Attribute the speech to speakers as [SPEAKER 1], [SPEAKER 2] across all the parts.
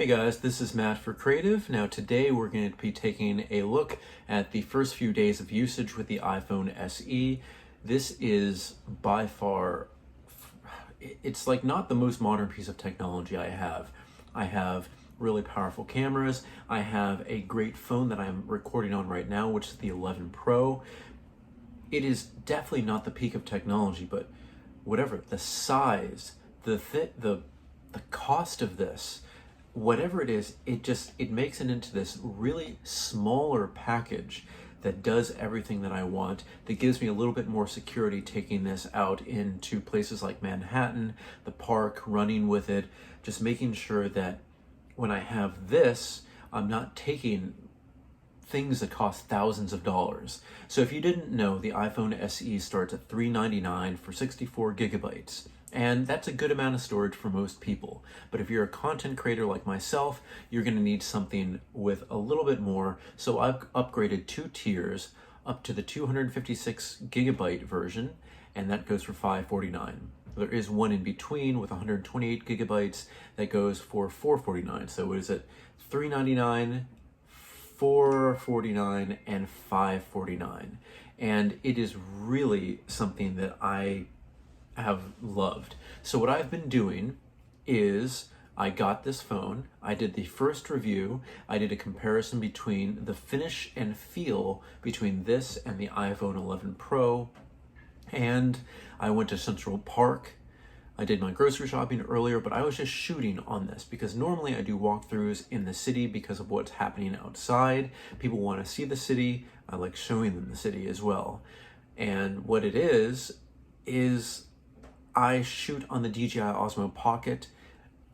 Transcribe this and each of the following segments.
[SPEAKER 1] Hey guys, this is Matt for Creative. Now today we're going to be taking a look at the first few days of usage with the iPhone SE. This is by far, it's like not the most modern piece of technology I have. I have really powerful cameras. I have a great phone that I'm recording on right now, which is the 11 Pro. It is definitely not the peak of technology, but whatever, the size, the cost of this, whatever it is, it makes it into this really smaller package that does everything that I want, that gives me a little bit more security taking this out into places like Manhattan, the park, running with it, just making sure that when I have this, I'm not taking things that cost thousands of dollars. So if you didn't know, the iPhone SE starts at $399 for 64 gigabytes. And that's a good amount of storage for most people. But if you're a content creator like myself, you're going to need something with a little bit more. So I've upgraded 2 tiers up to the 256 gigabyte version, and that goes for $549. There is one in between with 128 gigabytes that goes for $449. So what is it? $399, $449, and $549. And it is really something that I have loved. So what I've been doing is I got this phone, I did the first review, I did a comparison between the finish and feel between this and the iPhone 11 Pro, and I went to Central Park. I did my grocery shopping earlier, but I was just shooting on this because normally I do walkthroughs in the city because of what's happening outside. People want to see the city. I like showing them the city as well. And what it is I shoot on the DJI Osmo Pocket.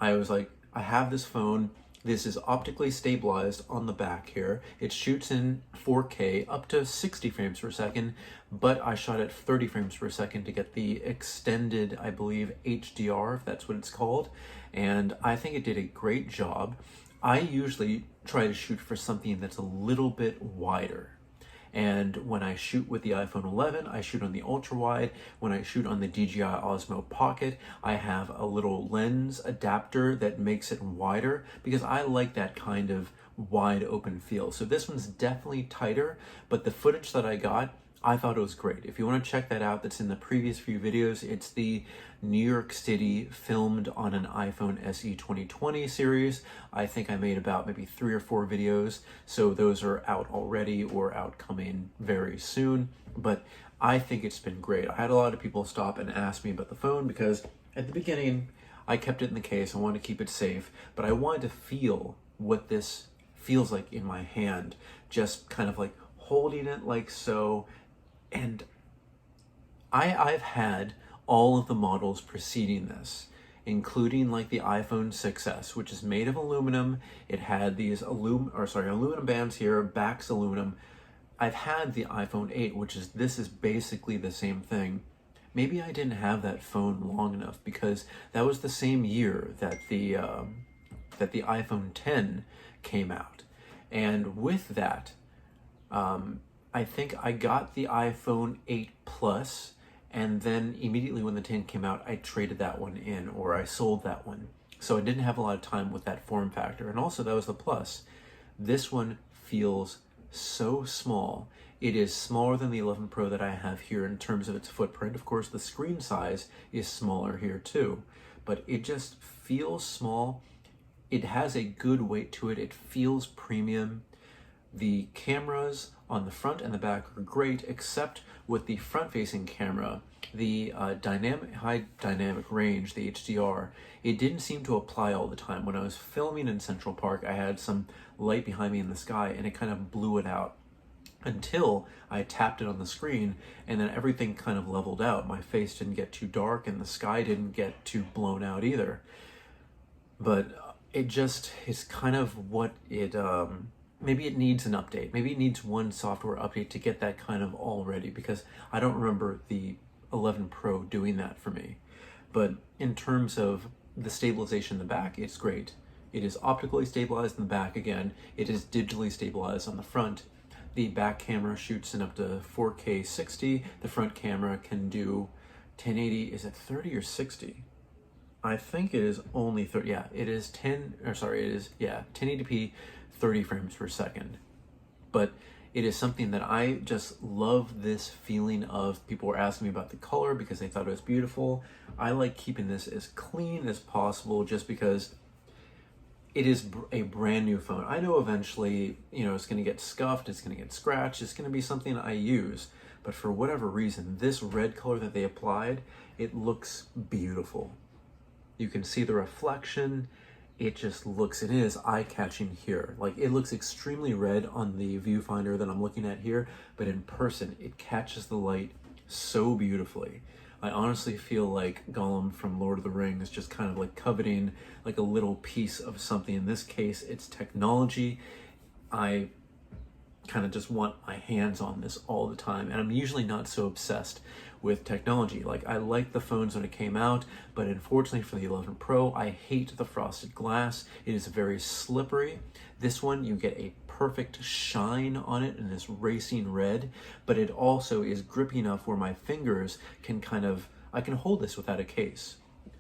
[SPEAKER 1] I was like, I have this phone. This is optically stabilized on the back here. It shoots in 4K up to 60 frames per second, but I shot at 30 frames per second to get the extended, I believe, HDR, if that's what it's called. And I think it did a great job. I usually try to shoot for something that's a little bit wider. And when I shoot with the iPhone 11, I shoot on the ultra wide. When I shoot on the DJI Osmo Pocket, I have a little lens adapter that makes it wider because I like that kind of wide open feel. So this one's definitely tighter, but the footage that I got, I thought it was great. If you want to check that out, that's in the previous few videos. It's the New York City filmed on an iPhone SE 2020 series. I think I made about maybe 3 or 4 videos. So those are out already or out coming very soon. But I think it's been great. I had a lot of people stop and ask me about the phone because at the beginning, I kept it in the case. I wanted to keep it safe, but I wanted to feel what this feels like in my hand. Just kind of like holding it like so. And I've had all of the models preceding this, including like the iPhone 6s, which is made of aluminum. It had these aluminum bands here, back's aluminum. I've had the iPhone 8, this is basically the same thing. Maybe I didn't have that phone long enough because that was the same year that the iPhone 10 came out. And with that, I think I got the iPhone 8 Plus, and then immediately when the 10 came out, I traded that one in, or I sold that one. So I didn't have a lot of time with that form factor. And also that was the plus. This one feels so small. It is smaller than the 11 Pro that I have here in terms of its footprint. Of course, the screen size is smaller here too, but it just feels small. It has a good weight to it. It feels premium. The cameras on the front and the back are great, except with the front-facing camera, the high dynamic range, the HDR, it didn't seem to apply all the time. When I was filming in Central Park, I had some light behind me in the sky, and it kind of blew it out until I tapped it on the screen, and then everything kind of leveled out. My face didn't get too dark, and the sky didn't get too blown out either. But it just is kind of what it... maybe it needs an update. Maybe it needs one software update to get that kind of all ready, because I don't remember the 11 Pro doing that for me. But in terms of the stabilization in the back, it's great. It is optically stabilized in the back again. It is digitally stabilized on the front. The back camera shoots in up to 4K 60. The front camera can do 1080. Is it 30 or 60? I think it is only 30, yeah, it is 10, or sorry, it is, yeah, 1080p, 30 frames per second. But it is something that I just love, this feeling of people were asking me about the color because they thought it was beautiful. I like keeping this as clean as possible just because it is a brand new phone. I know eventually, it's going to get scuffed, it's going to get scratched, it's going to be something I use. But for whatever reason, this red color that they applied, it looks beautiful. You can see the reflection. It just looks, it is eye-catching here. Like, it looks extremely red on the viewfinder that I'm looking at here, but in person, it catches the light so beautifully. I honestly feel like Gollum from Lord of the Rings, just kind of like coveting like a little piece of something. In this case, it's technology. I kind of just want my hands on this all the time, and I'm usually not so obsessed with technology. Like, I liked the phones when it came out, but unfortunately for the 11 Pro, I hate the frosted glass. It is very slippery. This one, you get a perfect shine on it in this racing red, but it also is grippy enough where my fingers can I can hold this without a case.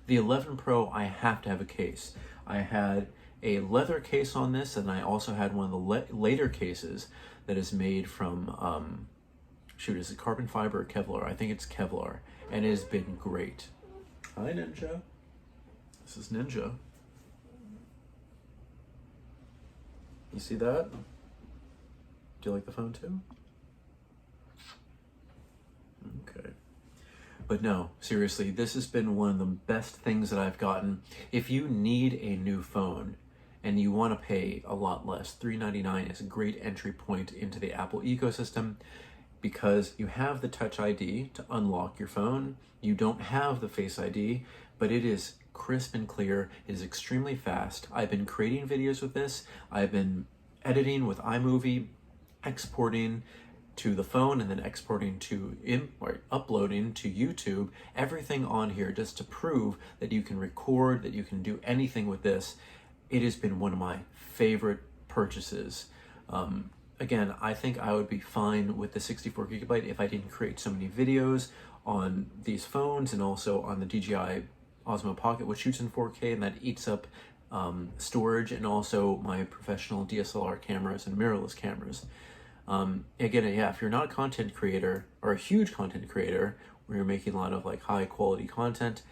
[SPEAKER 1] The 11 Pro, I have to have a case. I had a leather case on this, and I also had one of the later cases that is made from, is it carbon fiber or Kevlar? I think it's Kevlar, and it has been great. Hi, Ninja. This is Ninja. You see that? Do you like the phone too? Okay. But no, seriously, this has been one of the best things that I've gotten. If you need a new phone and you want to pay a lot less, $399 is a great entry point into the Apple ecosystem because you have the Touch ID to unlock your phone. You don't have the Face ID, but it is crisp and clear. It is extremely fast. I've been creating videos with this. I've been editing with iMovie, exporting to the phone, and then exporting to or uploading to YouTube, everything on here just to prove that you can record, that you can do anything with this. It has been one of my favorite purchases. Again, I think I would be fine with the 64 gigabyte if I didn't create so many videos on these phones and also on the DJI Osmo Pocket, which shoots in 4K, and that eats up storage, and also my professional DSLR cameras and mirrorless cameras. Again, yeah, if you're not a content creator or a huge content creator where you're making a lot of like high quality content,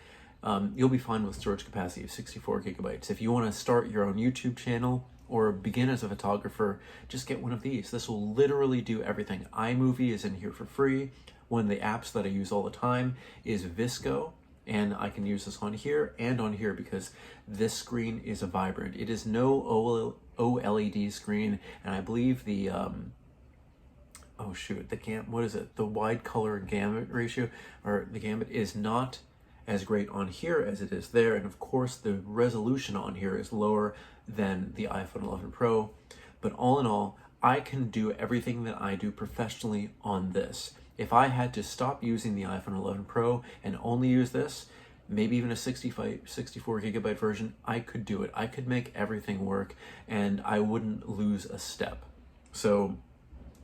[SPEAKER 1] you'll be fine with storage capacity of 64 gigabytes. If you want to start your own YouTube channel or begin as a photographer, just get one of these. This will literally do everything. iMovie is in here for free. One of the apps that I use all the time is Visco, and I can use this on here and on here because this screen is a vibrant. It is no OLED screen, and I believe the the wide color gamut ratio, or the gamut, is not as great on here as it is there, and of course the resolution on here is lower than the iPhone 11 Pro. But all in all, I can do everything that I do professionally on this. If I had to stop using the iPhone 11 Pro and only use this, maybe even a 64 gigabyte version, I could do it. I could make everything work and I wouldn't lose a step. So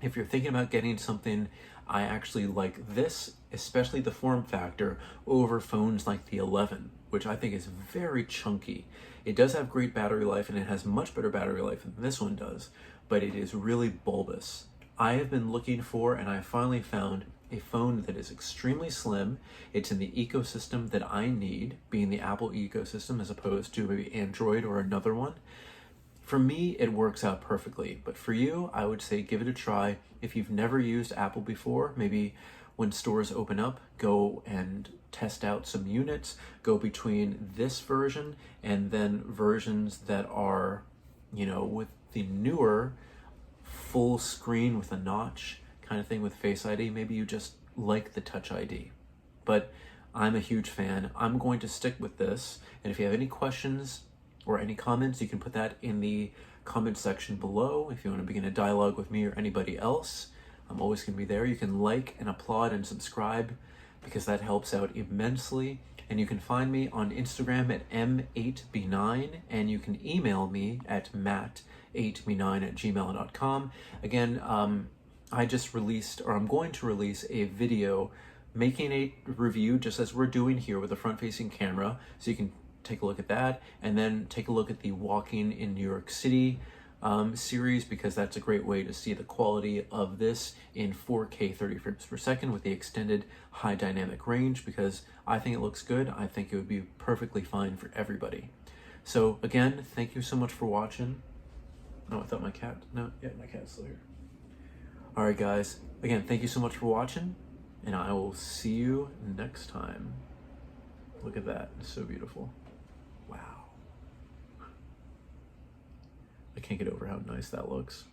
[SPEAKER 1] if you're thinking about getting something, I actually like this, especially the form factor, over phones like the 11, which I think is very chunky. It does have great battery life, and it has much better battery life than this one does, but it is really bulbous. I have been looking for, and I finally found, a phone that is extremely slim. It's in the ecosystem that I need, being the Apple ecosystem as opposed to maybe Android or another one. For me, it works out perfectly, but for you, I would say give it a try. If you've never used Apple before, maybe when stores open up, go and test out some units, go between this version and then versions that are, with the newer full screen with a notch kind of thing with Face ID. Maybe you just like the Touch ID. But I'm a huge fan. I'm going to stick with this, and if you have any questions or any comments, you can put that in the comment section below. If you want to begin a dialogue with me or anybody else, I'm always going to be there. You can like and applaud and subscribe because that helps out immensely. And you can find me on Instagram at m8b9, and you can email me at matt8b9@gmail.com. Again, I just released, or I'm going to release, a video making a review just as we're doing here with a front-facing camera, so you can take a look at that, and then take a look at the Walking in New York City series, because that's a great way to see the quality of this in 4K 30 frames per second with the extended high dynamic range, because I think it looks good. I think it would be perfectly fine for everybody. So again, thank you so much for watching. Oh, I thought my cat, no, yeah, my cat's still here. All right, guys, again, thank you so much for watching, and I will see you next time. Look at that, it's so beautiful. Wow. I can't get over how nice that looks.